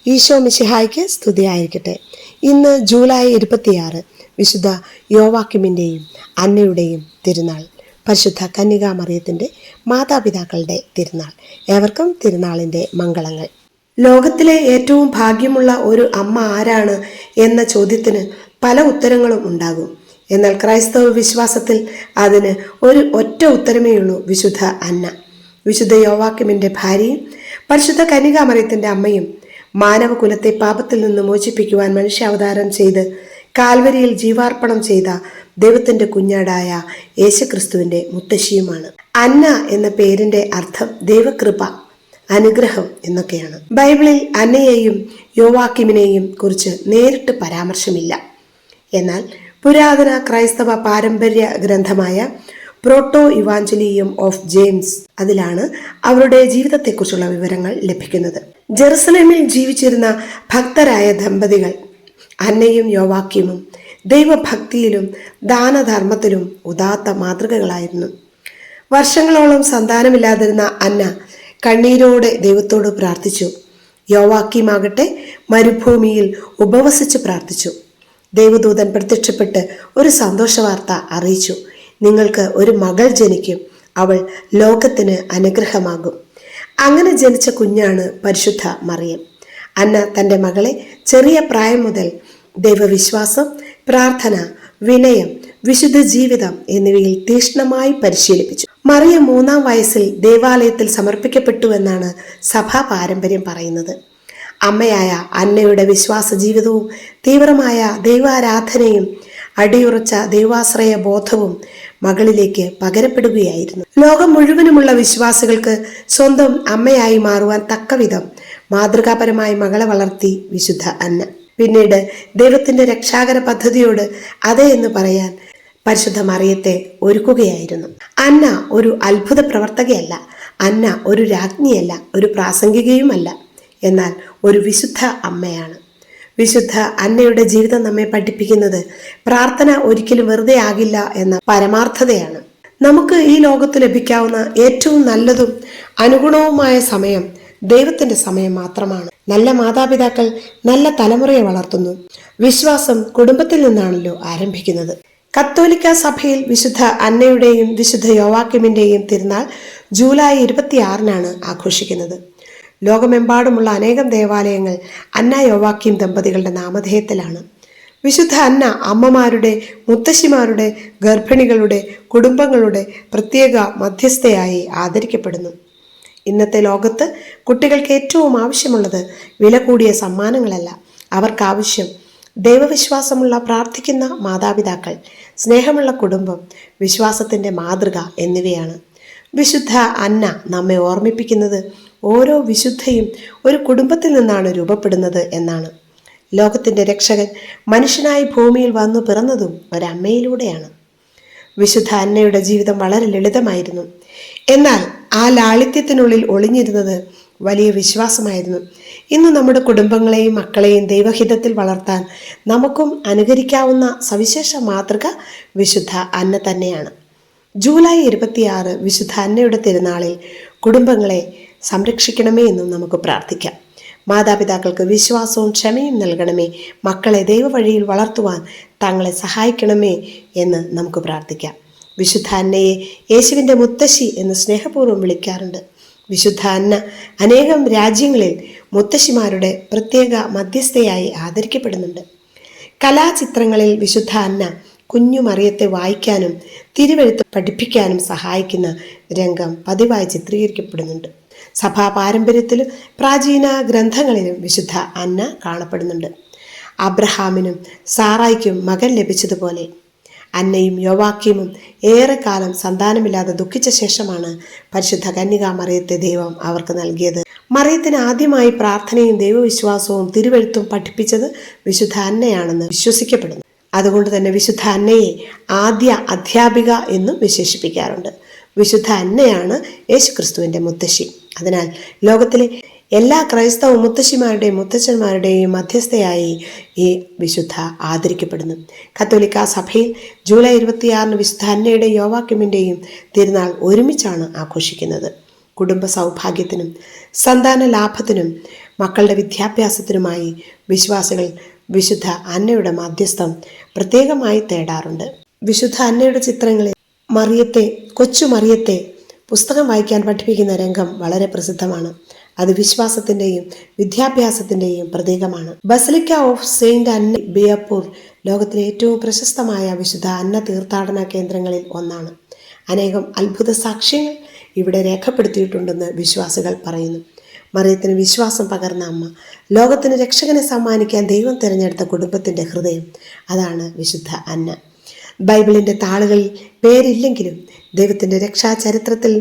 ഈശോ മിശിഹായ്ക്ക് സ്തുതിയായിരിക്കട്ടെ. ഇന്ന് ജൂലൈ 26 വിശുദ്ധ യോവാക്കിമിൻ്റെയും അന്നയുടെയും തിരുനാൾ. പരിശുദ്ധ കന്യകാമറിയത്തിൻ്റെ മാതാപിതാക്കളുടെ തിരുനാൾ. ഏവർക്കും തിരുനാളിൻ്റെ മംഗളങ്ങൾ. ലോകത്തിലെ ഏറ്റവും ഭാഗ്യമുള്ള ഒരു അമ്മ ആരാണ് എന്ന ചോദ്യത്തിന് പല ഉത്തരങ്ങളും ഉണ്ടാകും. എന്നാൽ ക്രൈസ്തവ വിശ്വാസത്തിൽ അതിന് ഒരു ഒറ്റ ഉത്തരമേ ഉള്ളൂ: വിശുദ്ധ അന്ന. വിശുദ്ധ യോവാക്കിമിൻ്റെ ഭാര്യയും പരിശുദ്ധ കന്യകാമറിയത്തിൻ്റെ അമ്മയും മാനവകുലത്തെ പാപത്തിൽ നിന്ന് മോചിപ്പിക്കുവാൻ മനുഷ്യാവതാരം ചെയ്ത് കാൽവരിയിൽ ജീവാർപ്പണം ചെയ്ത ദൈവത്തിന്റെ കുഞ്ഞാടായ യേശുക്രിസ്തുവിന്റെ മുത്തശ്ശിയുമാണ്. അന്ന എന്ന പേരിന്റെ അർത്ഥം ദൈവകൃപ, അനുഗ്രഹം എന്നൊക്കെയാണ്. ബൈബിളിൽ അന്നയെയും യോവാക്കിമിനെയും കുറിച്ച് നേരിട്ട് പരാമർശമില്ല. എന്നാൽ പുരാതന ക്രൈസ്തവ പാരമ്പര്യ ഗ്രന്ഥമായ പ്രോട്ടോ ഇവാഞ്ചലിയം ഓഫ് ജെയിംസ് അതിലാണ് അവരുടെ ജീവിതത്തെക്കുറിച്ചുള്ള വിവരങ്ങൾ ലഭിക്കുന്നത്. ജെറുസലേമിൽ ജീവിച്ചിരുന്ന ഭക്തരായ ദമ്പതികൾ അന്നയും യോവാക്യമും ദൈവഭക്തിയിലും ദാനധർമ്മത്തിലും ഉദാത്ത മാതൃകകളായിരുന്നു. വർഷങ്ങളോളം സന്താനമില്ലാതിരുന്ന അന്ന കണ്ണീരോടെ ദൈവത്തോട് പ്രാർത്ഥിച്ചു. യോവാക്യമാകട്ടെ മരുഭൂമിയിൽ ഉപവസിച്ച് പ്രാർത്ഥിച്ചു. ദൈവദൂതൻ പ്രത്യക്ഷപ്പെട്ട് ഒരു സന്തോഷ വാർത്ത അറിയിച്ചു: നിങ്ങൾക്ക് ഒരു മകൾ ജനിക്കും, അവൾ ലോകത്തിന് അനുഗ്രഹമാകും. അങ്ങനെ ജനിച്ച കുഞ്ഞാണ് പരിശുദ്ധ മറിയം. അന്ന തൻ്റെ മകളെ ചെറിയ പ്രായം മുതൽ ദൈവവിശ്വാസം, പ്രാർത്ഥന, വിനയം, വിശുദ്ധ ജീവിതം എന്നിവയിൽ തീക്ഷ്ണമായി പരിശീലിപ്പിച്ചു. മറിയം 3-ാം വയസ്സിൽ ദേവാലയത്തിൽ സമർപ്പിക്കപ്പെട്ടുവെന്നാണ് സഭാ പാരമ്പര്യം പറയുന്നത്. അമ്മയായ അന്നയുടെ വിശ്വാസ ജീവിതവും തീവ്രമായ ദൈവാരാധനയും അടിയുറച്ച ദൈവാശ്രയ ബോധവും മകളിലേക്ക് പകരപ്പെടുകയായിരുന്നു. ലോകം മുഴുവനുമുള്ള വിശ്വാസികൾക്ക് സ്വന്തം അമ്മയായി മാറുവാൻ തക്കവിധം മാതൃകാപരമായി മകളെ വളർത്തി വിശുദ്ധ അന്ന. പിന്നീട് ദൈവത്തിന്റെ രക്ഷാകര പദ്ധതിയോട് അതെ എന്ന് പറയാൻ പരിശുദ്ധ മറിയത്തെ ഒരുക്കുകയായിരുന്നു. അന്ന ഒരു അത്ഭുത പ്രവർത്തകയല്ല, അന്ന ഒരു രാജ്ഞിയല്ല, ഒരു പ്രാസംഗികയുമല്ല, എന്നാൽ ഒരു വിശുദ്ധ അമ്മയാണ്. വിശുദ്ധ അന്നയുടെ ജീവിതം നമ്മെ പഠിപ്പിക്കുന്നത് പ്രാർത്ഥന ഒരിക്കലും വെറുതെ ആകില്ല എന്ന പരമാർത്ഥതയാണ്. നമുക്ക് ഈ ലോകത്ത് ലഭിക്കാവുന്ന ഏറ്റവും നല്ലതും അനുഗുണവുമായ സമയം ദൈവത്തിന്റെ സമയം മാത്രമാണ്. നല്ല മാതാപിതാക്കൾ നല്ല തലമുറയെ വളർത്തുന്നു. വിശ്വാസം കുടുംബത്തിൽ നിന്നാണല്ലോ ആരംഭിക്കുന്നത്. കത്തോലിക്ക സഭയിൽ വിശുദ്ധ അന്നയുടെയും വിശുദ്ധ യോവാക്കിമിന്റെയും തിരുനാൾ ജൂലൈ 26 ആഘോഷിക്കുന്നത്. ലോകമെമ്പാടുമുള്ള അനേകം ദേവാലയങ്ങൾ അന്ന യോവാക്കിം ദമ്പതികളുടെ നാമധേയത്തിലാണ്. വിശുദ്ധ അന്ന അമ്മമാരുടെ, മുത്തശ്ശിമാരുടെ, ഗർഭിണികളുടെ, കുടുംബങ്ങളുടെ പ്രത്യേക മധ്യസ്ഥയായി ആദരിക്കപ്പെടുന്നു. ഇന്നത്തെ ലോകത്ത് കുട്ടികൾക്ക് ഏറ്റവും ആവശ്യമുള്ളത് വില കൂടിയ സമ്മാനങ്ങളല്ല. അവർക്കാവശ്യം ദൈവവിശ്വാസമുള്ള പ്രാർത്ഥിക്കുന്ന മാതാപിതാക്കൾ, സ്നേഹമുള്ള കുടുംബം, വിശ്വാസത്തിൻ്റെ മാതൃക എന്നിവയാണ്. വിശുദ്ധ അന്ന നമ്മെ ഓർമ്മിപ്പിക്കുന്നത് ഓരോ വിശുദ്ധയും ഒരു കുടുംബത്തിൽ നിന്നാണ് രൂപപ്പെടുന്നത് എന്നാണ്. ലോകത്തിൻ്റെ രക്ഷകൻ മനുഷ്യനായി ഭൂമിയിൽ വന്നു പിറന്നതും ഒരമ്മയിലൂടെയാണ്. വിശുദ്ധ അന്നയുടെ ജീവിതം വളരെ ലളിതമായിരുന്നു. എന്നാൽ ആ ലാളിത്യത്തിനുള്ളിൽ ഒളിഞ്ഞിരുന്നത് വലിയ വിശ്വാസമായിരുന്നു. ഇന്ന് നമ്മുടെ കുടുംബങ്ങളെയും മക്കളെയും ദൈവഹിതത്തിൽ വളർത്താൻ നമുക്കും അനുകരിക്കാവുന്ന സവിശേഷ മാതൃക വിശുദ്ധ അന്ന തന്നെയാണ്. ജൂലൈ 26 വിശുദ്ധ അന്നയുടെ തിരുനാളിൽ കുടുംബങ്ങളെ സംരക്ഷിക്കണമേ എന്നും നമുക്ക് പ്രാർത്ഥിക്കാം. മാതാപിതാക്കൾക്ക് വിശ്വാസവും ക്ഷമയും നൽകണമേ. മക്കളെ ദൈവവഴിയിൽ വളർത്തുവാൻ തങ്ങളെ സഹായിക്കണമേ എന്ന് നമുക്ക് പ്രാർത്ഥിക്കാം. വിശുദ്ധ അന്നയെ യേശുവിൻ്റെ മുത്തശ്ശി എന്ന് സ്നേഹപൂർവ്വം വിളിക്കാറുണ്ട്. വിശുദ്ധ അന്ന അനേകം രാജ്യങ്ങളിൽ മുത്തശ്ശിമാരുടെ പ്രത്യേക മധ്യസ്ഥയായി ആദരിക്കപ്പെടുന്നുണ്ട്. കലാചിത്രങ്ങളിൽ വിശുദ്ധ അന്ന കുഞ്ഞു മറിയത്തെ വായിക്കാനും തിരുവെഴുത്ത് പഠിപ്പിക്കാനും സഹായിക്കുന്ന രംഗം പതിവായി ചിത്രീകരിക്കപ്പെടുന്നുണ്ട്. സഭാ പാരമ്പര്യത്തിലും പ്രാചീന ഗ്രന്ഥങ്ങളിലും വിശുദ്ധ അന്ന കാണപ്പെടുന്നുണ്ട്. അബ്രഹാമിനും സാറായിക്കും മകൻ ലഭിച്ചതുപോലെ അന്നയും യോവാക്യമും ഏറെക്കാലം സന്താനമില്ലാതെ ദുഃഖിച്ച ശേഷമാണ് പരിശുദ്ധ കന്യകാമറിയത്തെ ദൈവം അവർക്ക് നൽകിയത്. മറിയത്തിന് ആദ്യമായി പ്രാർത്ഥനയും ദൈവവിശ്വാസവും തിരുവെഴുത്തും പഠിപ്പിച്ചത് വിശുദ്ധ അന്നയാണെന്ന് വിശ്വസിക്കപ്പെടുന്നു. അതുകൊണ്ട് തന്നെ വിശുദ്ധ അന്നയെ ആദ്യ അധ്യാപിക എന്നും വിശേഷിപ്പിക്കാറുണ്ട്. വിശുദ്ധ അന്നയാണ് യേശുക്രിസ്തുവിൻ്റെ മുത്തശ്ശി. അതിനാൽ ലോകത്തിലെ എല്ലാ ക്രൈസ്തവ മുത്തശ്ശിമാരുടെയും മുത്തച്ഛന്മാരുടെയും മധ്യസ്ഥയായി ഈ വിശുദ്ധ ആദരിക്കപ്പെടുന്നു. കത്തോലിക്ക സഭയിൽ ജൂലൈ 26 വിശുദ്ധ അന്നയുടെയും യോവാക്കിമിൻ്റെയും തിരുനാൾ ഒരുമിച്ചാണ് ആഘോഷിക്കുന്നത്. കുടുംബ സൗഭാഗ്യത്തിനും സന്താന ലാഭത്തിനും മക്കളുടെ വിദ്യാഭ്യാസത്തിനുമായി വിശ്വാസികൾ വിശുദ്ധ അന്നയുടെ മാധ്യസ്ഥം പ്രത്യേകമായി തേടാറുണ്ട്. വിശുദ്ധ അന്നയുടെ ചിത്രങ്ങളിൽ കൊച്ചു മറിയത്തെ പുസ്തകം വായിക്കാൻ പഠിപ്പിക്കുന്ന രംഗം വളരെ പ്രസിദ്ധമാണ്. അത് വിശ്വാസത്തിൻ്റെയും വിദ്യാഭ്യാസത്തിൻ്റെയും പ്രതീകമാണ്. ബസലിക്ക ഓഫ് സെയിന്റ് അന്ന ബിയപ്പൂർ ലോകത്തിലെ ഏറ്റവും പ്രശസ്തമായ വിശുദ്ധ അന്ന തീർത്ഥാടന കേന്ദ്രങ്ങളിൽ ഒന്നാണ്. അനേകം അത്ഭുത സാക്ഷ്യങ്ങൾ ഇവിടെ രേഖപ്പെടുത്തിയിട്ടുണ്ടെന്ന് വിശ്വാസികൾ പറയുന്നു. മറിയത്തിന് വിശ്വാസം പകർന്ന അമ്മ, ലോകത്തിന് രക്ഷകനെ സമ്മാനിക്കാൻ ദൈവം തിരഞ്ഞെടുത്ത കുടുംബത്തിൻ്റെ ഹൃദയം, അതാണ് വിശുദ്ധ അന്ന. ബൈബിളിൻ്റെ താളുകളിൽ പേരില്ലെങ്കിലും ദൈവത്തിൻ്റെ രക്ഷാചരിത്രത്തിൽ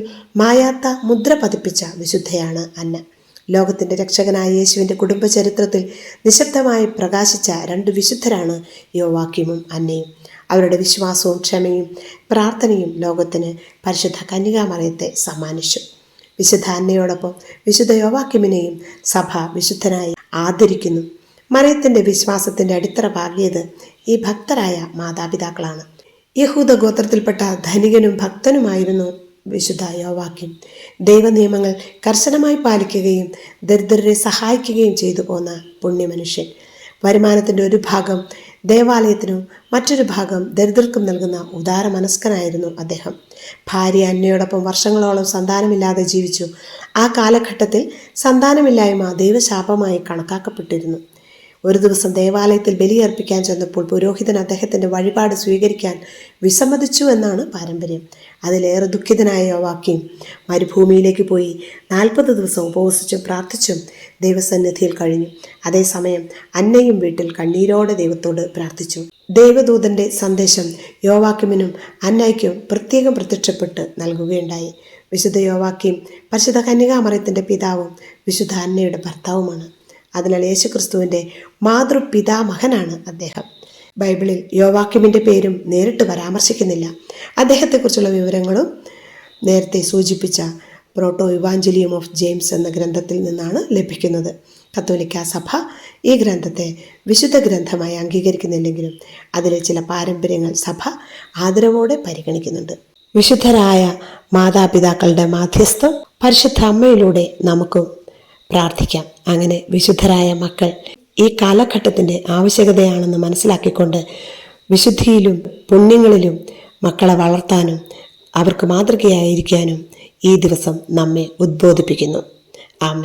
മായാത്ത മുദ്ര പതിപ്പിച്ച വിശുദ്ധയാണ് അന്ന. ലോകത്തിൻ്റെ രക്ഷകനായ യേശുവിൻ്റെ കുടുംബചരിത്രത്തിൽ നിശബ്ദമായി പ്രകാശിച്ച 2 വിശുദ്ധരാണ് യോവാക്യമും അന്നയും. അവരുടെ വിശ്വാസവും ക്ഷമയും പ്രാർത്ഥനയും ലോകത്തിന് പരിശുദ്ധ കന്യകാമറിയത്തെ സമ്മാനിച്ചു. വിശുദ്ധ അന്നയോടൊപ്പം വിശുദ്ധ യോവാക്യമിനെയും സഭ വിശുദ്ധനായി ആദരിക്കുന്നു. മറിയത്തിൻ്റെ വിശ്വാസത്തിൻ്റെ അടിത്തറ പാകിയത് ഈ ഭക്തരായ മാതാപിതാക്കളാണ്. യഹൂദ ഗോത്രത്തിൽപ്പെട്ട ധനികനും ഭക്തനുമായിരുന്നു വിശുദ്ധ യോവാക്യം. ദൈവനിയമങ്ങൾ കർശനമായി പാലിക്കുകയും ദരിദ്രരെ സഹായിക്കുകയും ചെയ്തു പോന്ന പുണ്യമനുഷ്യൻ. വരുമാനത്തിൻ്റെ ഒരു ഭാഗം ദേവാലയത്തിനും മറ്റൊരു ഭാഗം ദരിദ്രർക്കും നൽകുന്ന ഉദാരമനസ്കനായിരുന്നു അദ്ദേഹം. ഭാര്യ അന്നയോടൊപ്പം വർഷങ്ങളോളം സന്താനമില്ലാതെ ജീവിച്ചു. ആ കാലഘട്ടത്തിൽ സന്താനമില്ലായ്മ ദൈവശാപമായി കണക്കാക്കപ്പെട്ടിരുന്നു. ഒരു ദിവസം ദേവാലയത്തിൽ ബലിയർപ്പിക്കാൻ ചെന്നപ്പോൾ പുരോഹിതൻ അദ്ദേഹത്തിൻ്റെ വഴിപാട് സ്വീകരിക്കാൻ വിസമ്മതിച്ചു എന്നാണ് പാരമ്പര്യം. അതിലേറെ ദുഃഖിതനായ യോവാക്യം മരുഭൂമിയിലേക്ക് പോയി 40 ദിവസം ഉപവസിച്ചും പ്രാർത്ഥിച്ചും ദൈവസന്നിധിയിൽ കഴിഞ്ഞു. അതേസമയം അന്നയും വീട്ടിൽ കണ്ണീരോടെ ദൈവത്തോട് പ്രാർത്ഥിച്ചു. ദൈവദൂതൻ്റെ സന്ദേശം യോവാക്യമിനും അന്നയ്ക്കും പ്രത്യേകം പ്രത്യക്ഷപ്പെട്ട് നൽകുകയുണ്ടായി. വിശുദ്ധ യോവാക്യം പരിശുദ്ധ കന്യകാമറിയത്തിൻ്റെ പിതാവും വിശുദ്ധ അന്നയുടെ ഭർത്താവുമാണ്. അതിനാൽ യേശുക്രിസ്തുവിൻ്റെ മാതൃപിതാമഹനാണ് അദ്ദേഹം. ബൈബിളിൽ യോവാക്യമിൻ്റെ പേരും നേരിട്ട് പരാമർശിക്കുന്നില്ല. അദ്ദേഹത്തെക്കുറിച്ചുള്ള വിവരങ്ങളും നേരത്തെ സൂചിപ്പിച്ച പ്രോട്ടോ ഇവാഞ്ചലിയം ഓഫ് ജെയിംസ് എന്ന ഗ്രന്ഥത്തിൽ നിന്നാണ് ലഭിക്കുന്നത്. കത്തോലിക്ക സഭ ഈ ഗ്രന്ഥത്തെ വിശുദ്ധ ഗ്രന്ഥമായി അംഗീകരിക്കുന്നില്ലെങ്കിലും അതിലെ ചില പാരമ്പര്യങ്ങൾ സഭ ആദരവോടെ പരിഗണിക്കുന്നുണ്ട്. വിശുദ്ധരായ മാതാപിതാക്കളുടെ മാധ്യസ്ഥം പരിശുദ്ധ അമ്മയിലൂടെ നമുക്കും പ്രാർത്ഥിക്കാം. അങ്ങനെ വിശുദ്ധരായ മക്കൾ ഈ കാലഘട്ടത്തിൻ്റെ ആവശ്യകതയാണെന്ന് മനസ്സിലാക്കിക്കൊണ്ട് വിശുദ്ധിയിലും പുണ്യങ്ങളിലും മക്കളെ വളർത്താനും അവർക്ക് മാതൃകയായിരിക്കാനും ഈ ദിവസം നമ്മെ ഉദ്ബോധിപ്പിക്കുന്നു. ആമേൻ.